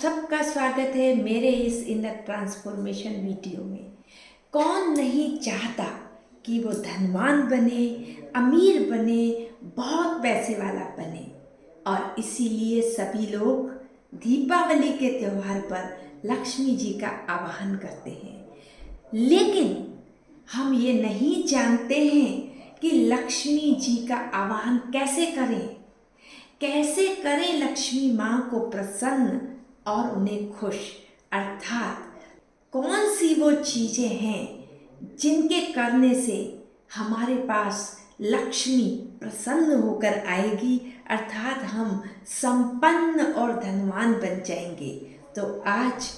सबका स्वागत है मेरे इस इनर ट्रांसफॉर्मेशन वीडियो में। कौन नहीं चाहता कि वो धनवान बने, अमीर बने, बहुत पैसे वाला बने। और इसीलिए सभी लोग दीपावली के त्यौहार पर लक्ष्मी जी का आवाहन करते हैं। लेकिन हम ये नहीं जानते हैं कि लक्ष्मी जी का आवाहन कैसे करें, कैसे करें लक्ष्मी माँ को प्रसन्न और उन्हें खुश। अर्थात कौन सी वो चीज़ें हैं जिनके करने से हमारे पास लक्ष्मी प्रसन्न होकर आएगी, अर्थात हम संपन्न और धनवान बन जाएंगे। तो आज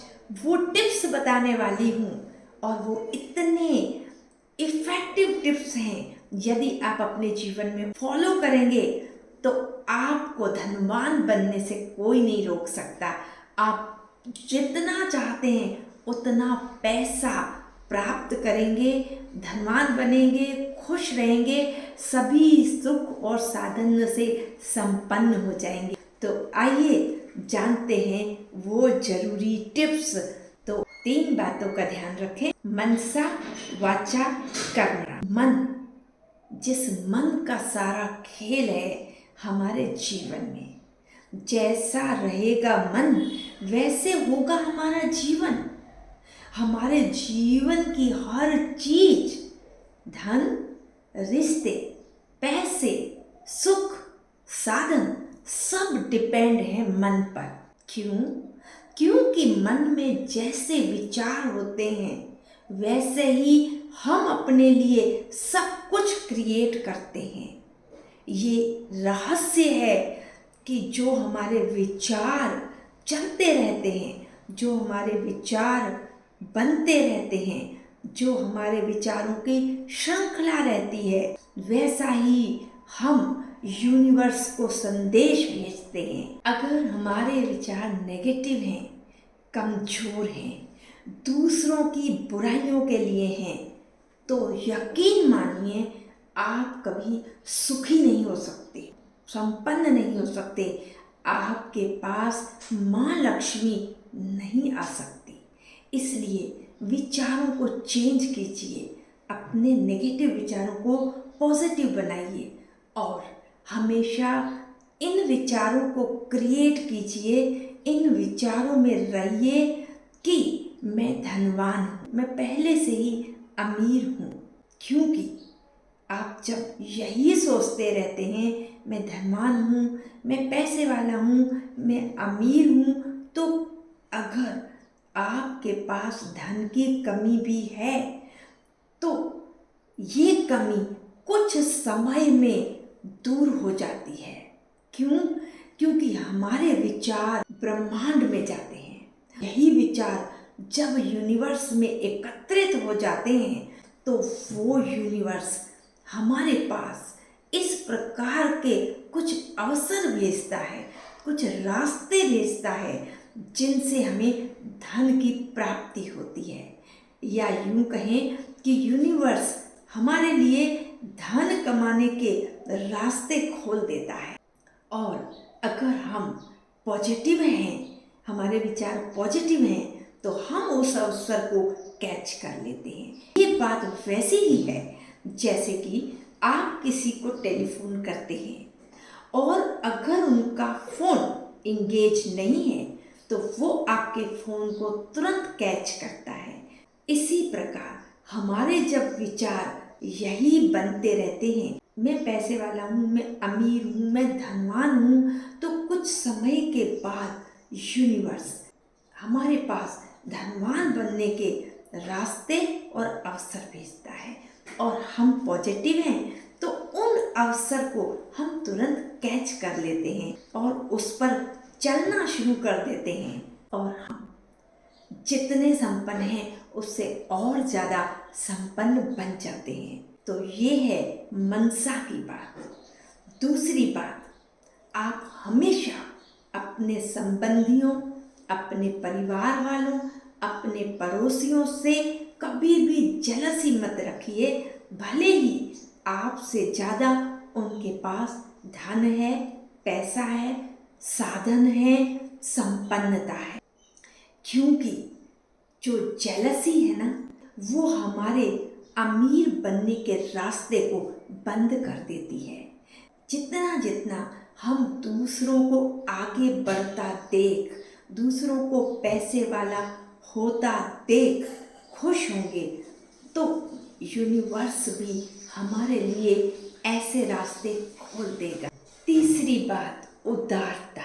वो टिप्स बताने वाली हूँ और वो इतने इफ़ेक्टिव टिप्स हैं, यदि आप अपने जीवन में फॉलो करेंगे तो आपको धनवान बनने से कोई नहीं रोक सकता। आप जितना चाहते हैं उतना पैसा प्राप्त करेंगे, धनवान बनेंगे, खुश रहेंगे, सभी सुख और साधन से संपन्न हो जाएंगे। तो आइए जानते हैं वो जरूरी टिप्स। तो 3 बातों का ध्यान रखें। मनसा वाचा कर्मणा। मन, जिस मन का सारा खेल है हमारे जीवन में, जैसा रहेगा मन वैसे होगा हमारा जीवन। हमारे जीवन की हर चीज, धन, रिश्ते, पैसे, सुख, साधन, सब डिपेंड है मन पर। क्यों? क्योंकि मन में जैसे विचार होते हैं वैसे ही हम अपने लिए सब कुछ क्रिएट करते हैं। ये रहस्य है कि जो हमारे विचार चलते रहते हैं, जो हमारे विचार बनते रहते हैं, जो हमारे विचारों की श्रृंखला रहती है, वैसा ही हम यूनिवर्स को संदेश भेजते हैं। अगर हमारे विचार नेगेटिव हैं, कमजोर हैं, दूसरों की बुराइयों के लिए हैं, तो यकीन मानिए आप कभी सुखी नहीं हो सकते, संपन्न नहीं हो सकते। आपके पास माँ लक्ष्मी नहीं आ सकती। इसलिए विचारों को चेंज कीजिए, अपने नेगेटिव विचारों को पॉजिटिव बनाइए और हमेशा इन विचारों को क्रिएट कीजिए, इन विचारों में रहिए कि मैं धनवान हूँ, मैं पहले से ही अमीर हूँ। क्योंकि आप जब यही सोचते रहते हैं मैं धनवान हूँ, मैं पैसे वाला हूँ, मैं अमीर हूँ, तो अगर आपके पास धन की कमी भी है तो ये कमी कुछ समय में दूर हो जाती है। क्यों? क्योंकि हमारे विचार ब्रह्मांड में जाते हैं। यही विचार जब यूनिवर्स में एकत्रित हो जाते हैं तो वो यूनिवर्स हमारे पास इस प्रकार के कुछ अवसर भेजता है, कुछ रास्ते भेजता है जिनसे हमें धन की प्राप्ति होती है। या यूं कहें कि यूनिवर्स हमारे लिए धन कमाने के रास्ते खोल देता है। और अगर हम पॉजिटिव हैं, हमारे विचार पॉजिटिव हैं, तो हम उस अवसर को कैच कर लेते हैं। ये बात वैसी ही है जैसे कि आप किसी को टेलीफोन करते हैं और अगर उनका फ़ोन इंगेज नहीं है तो वो आपके फ़ोन को तुरंत कैच करता है। इसी प्रकार हमारे जब विचार यही बनते रहते हैं, मैं पैसे वाला हूँ, मैं अमीर हूँ, मैं धनवान हूँ, तो कुछ समय के बाद यूनिवर्स हमारे पास धनवान बनने के रास्ते और अवसर भेजता है। और हम पॉजिटिव हैं तो उन अवसर को हम तुरंत कैच कर लेते हैं और उस पर चलना शुरू कर देते हैं। और हम जितने संपन्न हैं उससे और ज़्यादा संपन्न बन जाते हैं। तो ये है मनसा की बात। दूसरी बात, आप हमेशा अपने संबंधियों, अपने परिवार वालों, अपने पड़ोसियों से कभी भी जलसी मत रखिए। भले ही आपसे ज़्यादा उनके पास धन है, पैसा है, साधन है, संपन्नता है, क्योंकि जो जेलसी है ना, वो हमारे अमीर बनने के रास्ते को बंद कर देती है। जितना जितना हम दूसरों को आगे बढ़ता देख, दूसरों को पैसे वाला होता देख खुश होंगे, तो यूनिवर्स भी हमारे लिए ऐसे रास्ते खोल देगा। तीसरी बात, उदारता।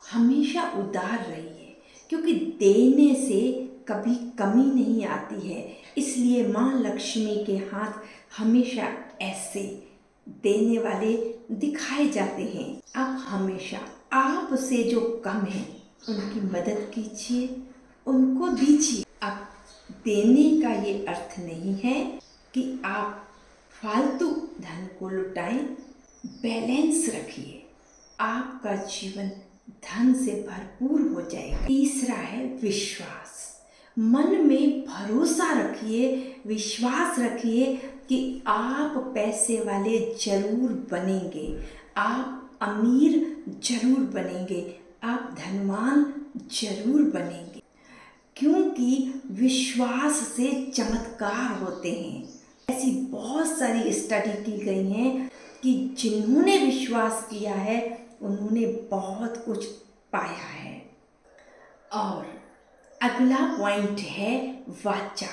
हमेशा उदार रहिए, क्योंकि देने से कभी कमी नहीं आती है। इसलिए माँ लक्ष्मी के हाथ हमेशा ऐसे देने वाले दिखाए जाते हैं। आप हमेशा आपसे जो कम है उनकी मदद कीजिए, उनको दीजिए। अब देने का ये अर्थ नहीं है कि आप फालतू धन को लुटाएं। बैलेंस रखिए, आपका जीवन धन से भरपूर हो जाएगा। तीसरा है विश्वास। मन में भरोसा रखिए, विश्वास रखिए कि आप पैसे वाले जरूर बनेंगे, आप अमीर जरूर बनेंगे, आप धनवान जरूर बनेंगे। क्योंकि विश्वास से चमत्कार होते हैं। ऐसी बहुत सारी स्टडी की गई हैं कि जिन्होंने विश्वास किया है उन्होंने बहुत कुछ पाया है। और अगला पॉइंट है वाचा।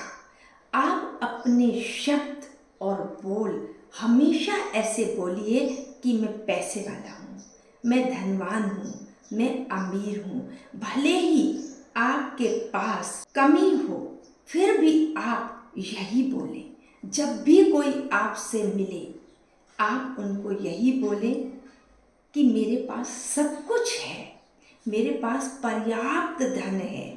आप अपने शब्द और बोल हमेशा ऐसे बोलिए कि मैं पैसे वाला हूँ, मैं धनवान हूँ, मैं अमीर हूँ। भले ही आपके पास कमी हो, फिर भी आप यही बोलें। जब भी कोई आपसे मिले, आप उनको यही बोलें कि मेरे पास सब कुछ है, मेरे पास पर्याप्त धन है।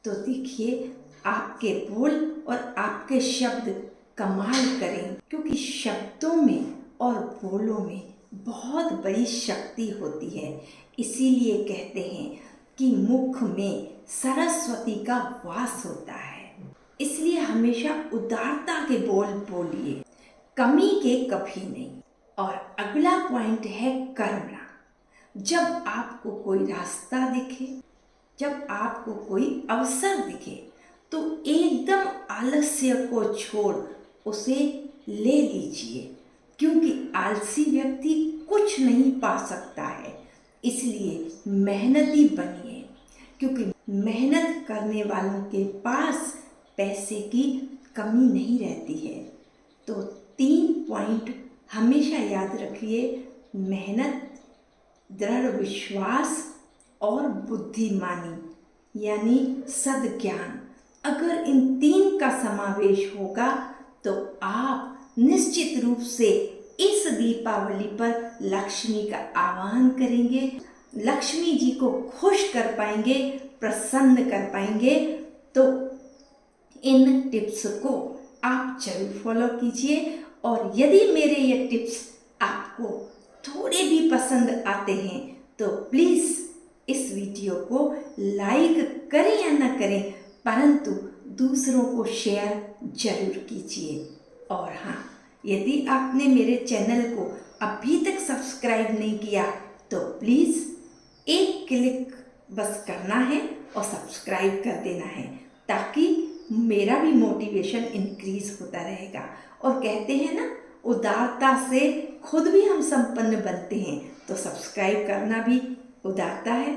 तो देखिए, आपके बोल और आपके शब्द कमाल करें, क्योंकि शब्दों में और बोलों में बहुत बड़ी शक्ति होती है। इसीलिए कहते हैं कि मुख में सरस्वती का वास होता है। इसलिए हमेशा उदारता के बोल बोलिए, कमी के कभी नहीं। और अगला पॉइंट है करुणा। जब आपको कोई रास्ता दिखे, जब आपको कोई अवसर दिखे, तो एकदम आलस्य को छोड़ उसे ले लीजिए, क्योंकि आलसी व्यक्ति कुछ नहीं पा सकता है। इसलिए मेहनती बनिए, क्योंकि मेहनत करने वालों के पास पैसे की कमी नहीं रहती है। तो 3 पॉइंट हमेशा याद रखिए, मेहनत, दृढ़ विश्वास और बुद्धिमानी यानी सद्ज्ञान। अगर इन 3 का समावेश होगा तो आप निश्चित रूप से इस दीपावली पर लक्ष्मी का आह्वान करेंगे, लक्ष्मी जी को खुश कर पाएंगे, प्रसन्न कर पाएंगे। तो इन टिप्स को आप जरूर फॉलो कीजिए। और यदि मेरे ये टिप्स आपको थोड़े भी पसंद आते हैं तो प्लीज़ इस वीडियो को लाइक करें या ना करें, परंतु दूसरों को शेयर जरूर कीजिए। और हाँ, यदि आपने मेरे चैनल को अभी तक सब्सक्राइब नहीं किया तो प्लीज़ एक क्लिक बस करना है और सब्सक्राइब कर देना है, ताकि मेरा भी मोटिवेशन इंक्रीज होता रहेगा। और कहते हैं ना, उदारता से खुद भी हम संपन्न बनते हैं, तो सब्सक्राइब करना भी उदारता है।